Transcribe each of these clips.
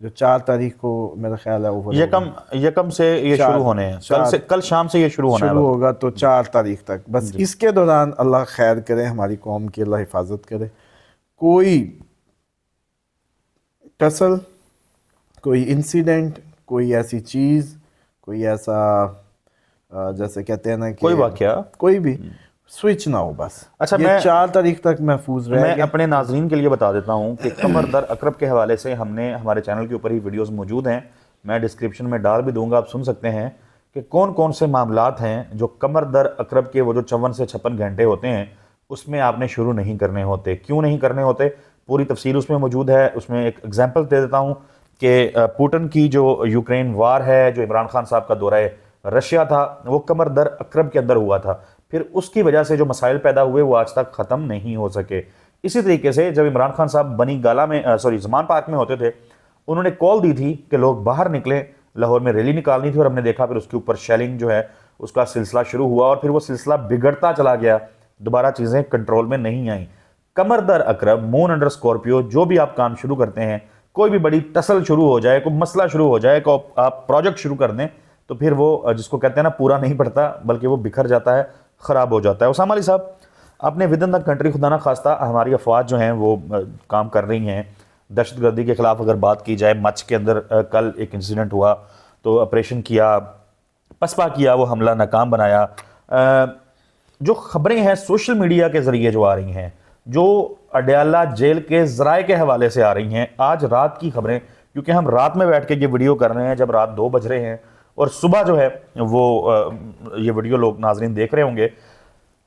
جو 4 تاریخ کو میرا خیال ہے اوور یکم سے یہ شروع ہونے ہیں، کل شام سے یہ شروع ہونا ہے، شروع ہوگا تو 4 تاریخ تک. بس اس کے دوران اللہ خیر کرے، ہماری قوم کی اللہ حفاظت کرے. کوئی ٹسل، کوئی انسیڈنٹ، کوئی ایسی چیز، کوئی ایسا جیسے کہتے ہیں نا کہ کوئی واقعہ، کوئی بھی سوئچ نہ ہو. بس اچھا، یہ 4 تاریخ تک محفوظ رہے. میں اپنے ناظرین کے لیے بتا دیتا ہوں کہ قمر در عقرب کے حوالے سے ہم نے ہمارے چینل کے اوپر ہی ویڈیوز موجود ہیں، میں ڈسکرپشن میں ڈال بھی دوں گا، آپ سن سکتے ہیں کہ کون کون سے معاملات ہیں جو قمر در عقرب کے وہ جو 54 سے 56 گھنٹے ہوتے ہیں اس میں آپ نے شروع نہیں کرنے ہوتے. کیوں نہیں کرنے ہوتے؟ پوری تفصیل اس میں موجود ہے. اس میں ایک ایگزامپل دے دیتا ہوں کہ پوٹن کی جو یوکرین وار ہے، جو عمران خان صاحب کا دورہ رشیا تھا، وہ قمر در عقرب کے اندر ہوا تھا. پھر اس کی وجہ سے جو مسائل پیدا ہوئے وہ آج تک ختم نہیں ہو سکے. اسی طریقے سے جب عمران خان صاحب بنی گالا میں زمان پارک میں ہوتے تھے، انہوں نے کال دی تھی کہ لوگ باہر نکلیں، لاہور میں ریلی نکالنی تھی، اور ہم نے دیکھا پھر اس کے اوپر شیلنگ جو ہے اس کا سلسلہ شروع ہوا، اور پھر وہ سلسلہ بگڑتا چلا گیا، دوبارہ چیزیں کنٹرول میں نہیں آئیں. قمر در عقرب، مون انڈر اسکارپیو، جو بھی آپ کام شروع کرتے ہیں، کوئی بھی بڑی ٹسل شروع ہو جائے، کوئی مسئلہ شروع ہو جائے، کوئی آپ پروجیکٹ شروع کر دیں تو پھر وہ جس کو کہتے ہیں نا پورا نہیں پڑتا بلکہ وہ بکھر جاتا ہے، خراب ہو جاتا ہے. اسامہ علی صاحب، آپ نے ود ان دا کنٹری خدا نہ خواستہ ہماری افواج جو ہیں وہ کام کر رہی ہیں دہشت گردی کے خلاف. اگر بات کی جائے، مچ کے اندر کل ایک انسیڈنٹ ہوا تو آپریشن کیا، پسپا کیا، وہ حملہ ناکام بنایا. جو خبریں ہیں سوشل میڈیا کے ذریعے جو آ رہی ہیں، جو اڈیالہ جیل کے ذرائع کے حوالے سے آ رہی ہیں، آج رات کی خبریں، کیونکہ ہم رات میں بیٹھ کے یہ ویڈیو کر رہے ہیں جب رات 2 بج رہے ہیں، اور صبح جو ہے وہ یہ ویڈیو لوگ ناظرین دیکھ رہے ہوں گے.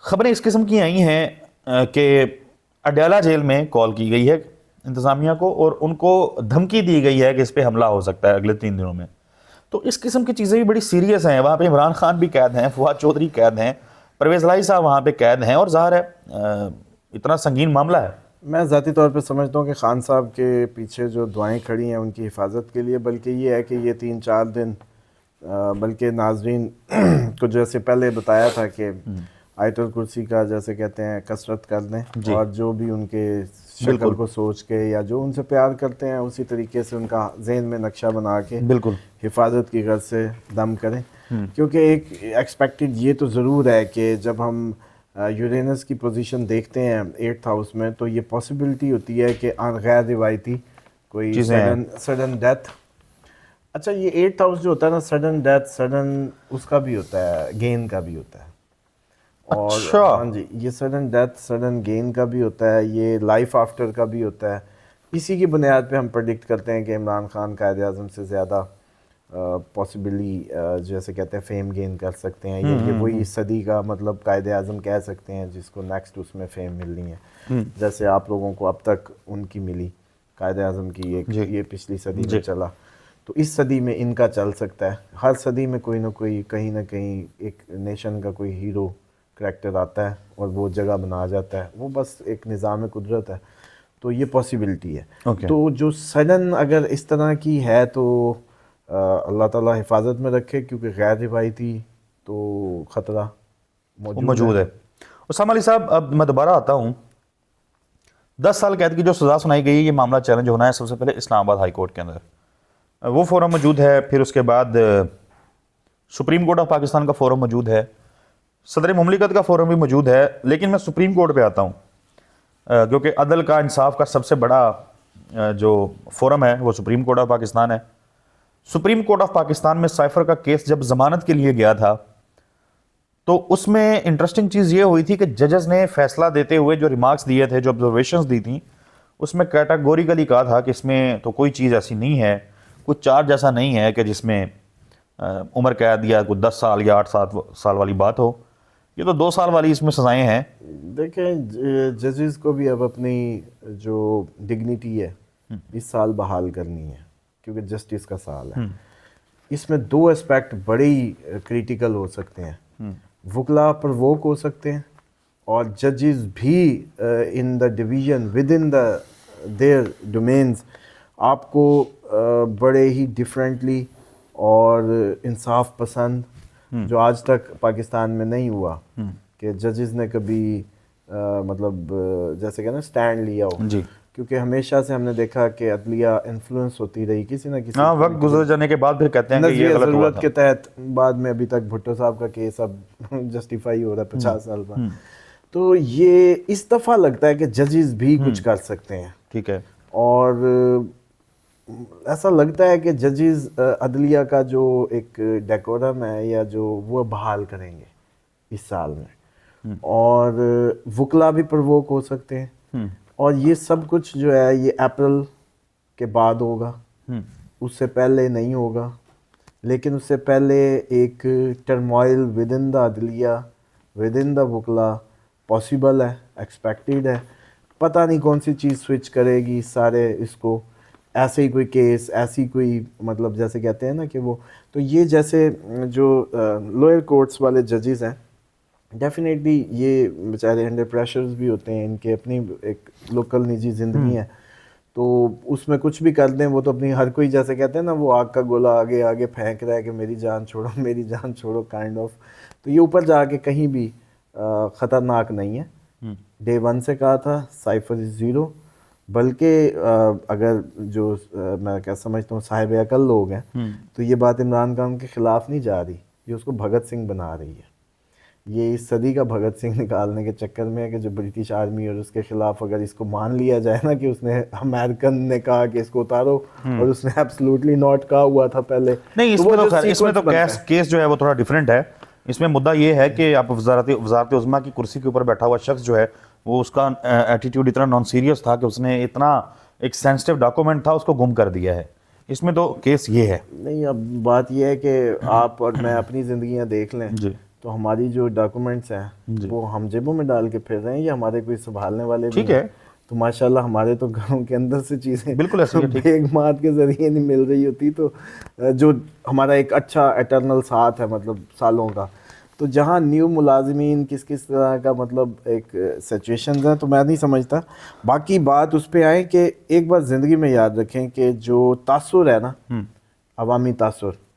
خبریں اس قسم کی آئی ہیں کہ اڈیالہ جیل میں کال کی گئی ہے انتظامیہ کو، اور ان کو دھمکی دی گئی ہے کہ اس پہ حملہ ہو سکتا ہے اگلے 3 دنوں میں. تو اس قسم کی چیزیں بھی بڑی سیریس ہیں. وہاں پہ عمران خان بھی قید ہیں، فواد چودھری قید ہیں، پرویز الہی صاحب وہاں پہ قید ہیں، اور ظاہر ہے اتنا سنگین معاملہ ہے. میں ذاتی طور پہ سمجھتا ہوں کہ خان صاحب کے پیچھے جو دعائیں کھڑی ہیں ان کی حفاظت کے لیے، بلکہ یہ ہے کہ یہ 3-4 دن، بلکہ ناظرین کو جیسے پہلے بتایا تھا کہ آیت الکرسی کا جیسے کہتے ہیں کثرت کر دیں، اور جو بھی ان کے شکل کو سوچ کے یا جو ان سے پیار کرتے ہیں اسی طریقے سے ان کا ذہن میں نقشہ بنا کے بالکل حفاظت کی غرض سے دم کریں. کیونکہ ایک ایکسپیکٹڈ یہ تو ضرور ہے کہ جب ہم یورینس کی پوزیشن دیکھتے ہیں 8th ہاؤس میں، تو یہ پاسبلٹی ہوتی ہے کہ غیر روایتی کوئی سڈن ڈیتھ. اچھا، یہ 8th ہاؤس جو ہوتا ہے نا، سڈن ڈیتھ، سڈن اس کا بھی ہوتا ہے، گین کا بھی ہوتا ہے. اور ہاں جی، یہ سڈن ڈیتھ، سڈن گین کا بھی ہوتا ہے، یہ لائف آفٹر کا بھی ہوتا ہے. اسی کی بنیاد پہ ہم پریڈکٹ کرتے ہیں کہ عمران خان قائد اعظم سے زیادہ پاسبلی جیسے کہتے ہیں فیم گین کر سکتے ہیں. یہ وہی صدی کا مطلب قائد اعظم کہہ سکتے ہیں جس کو نیکسٹ اس میں فیم ملنی ہے، جیسے آپ لوگوں کو اب تک ان کی ملی قائد اعظم کی ایک یہ پچھلی صدی میں چلا، تو اس صدی میں ان کا چل سکتا ہے. ہر صدی میں کوئی نہ کوئی کہیں نہ کہیں ایک نیشن کا کوئی ہیرو کریکٹر آتا ہے اور وہ جگہ بنا جاتا ہے. وہ بس ایک نظام قدرت ہے، تو یہ پاسبلٹی ہے. تو جو سڈن اگر اس طرح کی ہے تو اللہ تعالیٰ حفاظت میں رکھے، کیونکہ غیر روایتی تو خطرہ موجود ہے. اسامہ علی صاحب، اب میں دوبارہ آتا ہوں. 10 سال قید کی جو سزا سنائی گئی، یہ معاملہ چیلنج ہونا ہے سب سے پہلے اسلام آباد ہائی کورٹ کے اندر. وہ فورم موجود ہے، پھر اس کے بعد سپریم کورٹ آف پاکستان کا فورم موجود ہے، صدر مملکت کا فورم بھی موجود ہے. لیکن میں سپریم کورٹ پہ آتا ہوں کیونکہ عدل کا، انصاف کا سب سے بڑا جو فورم ہے وہ سپریم کورٹ آف پاکستان ہے. سپریم کورٹ آف پاکستان میں سائفر کا کیس جب ضمانت کے لیے گیا تھا تو اس میں انٹرسٹنگ چیز یہ ہوئی تھی کہ ججز نے فیصلہ دیتے ہوئے جو ریمارکس دیے تھے، جو آبزرویشنز دی تھیں، اس میں کیٹاگوریکلی کہا تھا کہ اس میں تو کوئی چیز ایسی نہیں ہے، کوئی چارج ایسا نہیں ہے کہ جس میں عمر قید یا کوئی 10 سال یا 8 سال والی بات ہو. یہ تو 2 سال والی اس میں سزائیں ہیں. دیکھیں، ججز کو بھی اب اپنی جو ڈگنیٹی ہے اس سال بحال کرنی ہے، کیونکہ جسٹس کا سال ہے. اس میں 2 اسپیکٹ بڑے ہی کریٹیکل ہو سکتے ہیں. وکلا پرووک ہو سکتے ہیں، اور ججز بھی in the division with in the their domains آپ کو بڑے ہی ڈفرینٹلی اور انصاف پسند، جو آج تک پاکستان میں نہیں ہوا کہ ججز نے کبھی مطلب جیسے کہ نا سٹینڈ لیا ہو. کیونکہ ہمیشہ سے ہم نے دیکھا کہ عدلیہ انفلوئنس ہوتی رہی کسی نہ کسی ہاں، وقت گزر جانے کے بعد پھر کہتے ہیں کہ یہ غلط ہوا ضرورت تھا. کے تحت. بعد میں ابھی تک بھٹو صاحب کا کیس اب جسٹیفائی ہو رہا ہے 50 سال بعد. تو یہ اس دفعہ لگتا ہے کہ ججز بھی کچھ کر سکتے ہیں. ٹھیک ہے. اور ایسا لگتا ہے کہ ججز عدلیہ کا جو ایک ڈیکورم ہے یا جو وہ بحال کریں گے اس سال میں. اور وکلا بھی پرووک ہو سکتے ہیں. اور یہ سب کچھ جو ہے یہ اپریل کے بعد ہوگا, اس سے پہلے نہیں ہوگا. لیکن اس سے پہلے ایک ٹرموائل ود ان دا عدلیہ, ود ان دا وکلا پاسبل ہے, ایکسپیکٹڈ ہے. پتہ نہیں کون سی چیز سوئچ کرے گی سارے اس کو, ایسے ہی کوئی کیس, ایسی کوئی مطلب جیسے کہتے ہیں نا کہ وہ. تو یہ جیسے جو لوئر کورٹس والے ججز ہیں ڈیفینیٹلی یہ بیچارے انڈر پریشرز بھی ہوتے ہیں, ان کے اپنی ایک لوکل نجی زندگی ہے, تو اس میں کچھ بھی کر دیں وہ تو اپنی ہر کوئی جیسے کہتے ہیں نا وہ آگ کا گولا آگے آگے پھینک رہا ہے کہ میری جان چھوڑو میری جان چھوڑو کائنڈ آف. تو یہ اوپر جا کے کہیں بھی خطرناک نہیں ہے. ڈے ون سے کہا تھا سائفر از زیرو, بلکہ اگر جو میں کیا سمجھتا ہوں صاحب عقل لوگ ہیں تو یہ بات عمران خان کے خلاف نہیں جا رہی, یہ اس کو بھگت سنگھ بنا رہی ہے. یہ اس صدی کا بھگت سنگھ نکالنے کے چکر میں ہے کہ جو برٹش آرمی اور اس کے خلاف اگر اس کو مان لیا جائے نا کہ اس نے امریکن نے کہا کہ اس کو اتارو اور اس نے ایبسلوٹلی ناٹ کہا ہوا تھا پہلے. نہیں, اس میں تو کیس جو ہے وہ تھوڑا ڈیفرنٹ ہے. اس میں مدعا یہ ہے کہ آپ وزارت عظمیٰ کی کرسی کے اوپر بیٹھا ہوا شخص جو ہے وہ اس کا ایٹیٹیوڈ اتنا نان سیریس تھا کہ اس نے اتنا ایک سینسٹیو ڈاکومنٹ تھا اس کو گم کر دیا ہے. اس میں تو کیس یہ ہے. نہیں, اب بات یہ ہے کہ آپ اور میں اپنی زندگیاں دیکھ لیں تو ہماری جو ڈاکومنٹس ہیں وہ ہم جیبوں میں ڈال کے پھر رہے ہیں یا ہمارے کوئی سنبھالنے والے بھی ہیں. تو ماشاءاللہ ہمارے تو گھروں کے اندر سے چیزیں بالکل ایسے بیگ مات کے ذریعے نہیں مل رہی ہوتی, تو جو ہمارا ایک اچھا اٹرنل ساتھ ہے مطلب سالوں کا. تو جہاں نیو ملازمین کس طرح کا مطلب ایک سچویشنز ہیں تو میں نہیں سمجھتا. باقی بات اس پہ آئے کہ ایک بات زندگی میں یاد رکھیں کہ جو تاثر ہے نا, عوامی تاثر,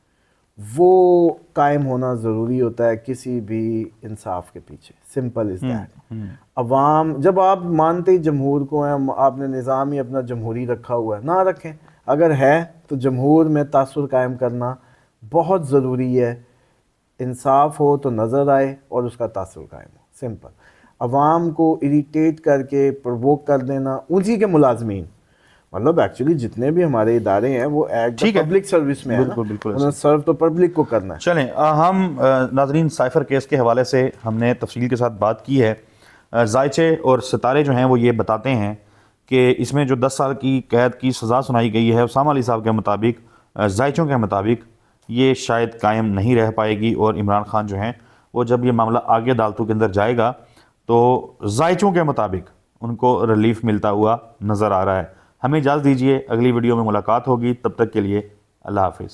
وہ قائم ہونا ضروری ہوتا ہے کسی بھی انصاف کے پیچھے. Simple is that. عوام جب آپ مانتے ہی جمہور کو ہیں, آپ نے نظام ہی اپنا جمہوری رکھا ہوا ہے, نہ رکھیں, اگر ہے تو جمہور میں تاثر قائم کرنا بہت ضروری ہے. انصاف ہو تو نظر آئے اور اس کا تاثر قائم ہو. سمپل. عوام کو اریٹیٹ کر کے پرووک کر دینا, انہی کے ملازمین مطلب ایکچولی جتنے بھی ہمارے ادارے ہیں وہ ایکٹ پبلک سروس میں ہے نا, انہوں نے سرو تو پبلک کو کرنا ہے. چلیں ہم ناظرین سائفر کیس کے حوالے سے ہم نے تفصیل کے ساتھ بات کی ہے. ذائچے اور ستارے جو ہیں وہ یہ بتاتے ہیں کہ اس میں جو 10 سال کی قید کی سزا سنائی گئی ہے اسامہ علی صاحب کے مطابق, ذائچوں کے مطابق یہ شاید قائم نہیں رہ پائے گی, اور عمران خان جو ہیں وہ جب یہ معاملہ آگے عدالتوں کے اندر جائے گا تو ذائچوں کے مطابق ان کو ریلیف ملتا ہوا نظر آ رہا ہے. ہمیں اجازت دیجیے, اگلی ویڈیو میں ملاقات ہوگی, تب تک کے لیے اللہ حافظ.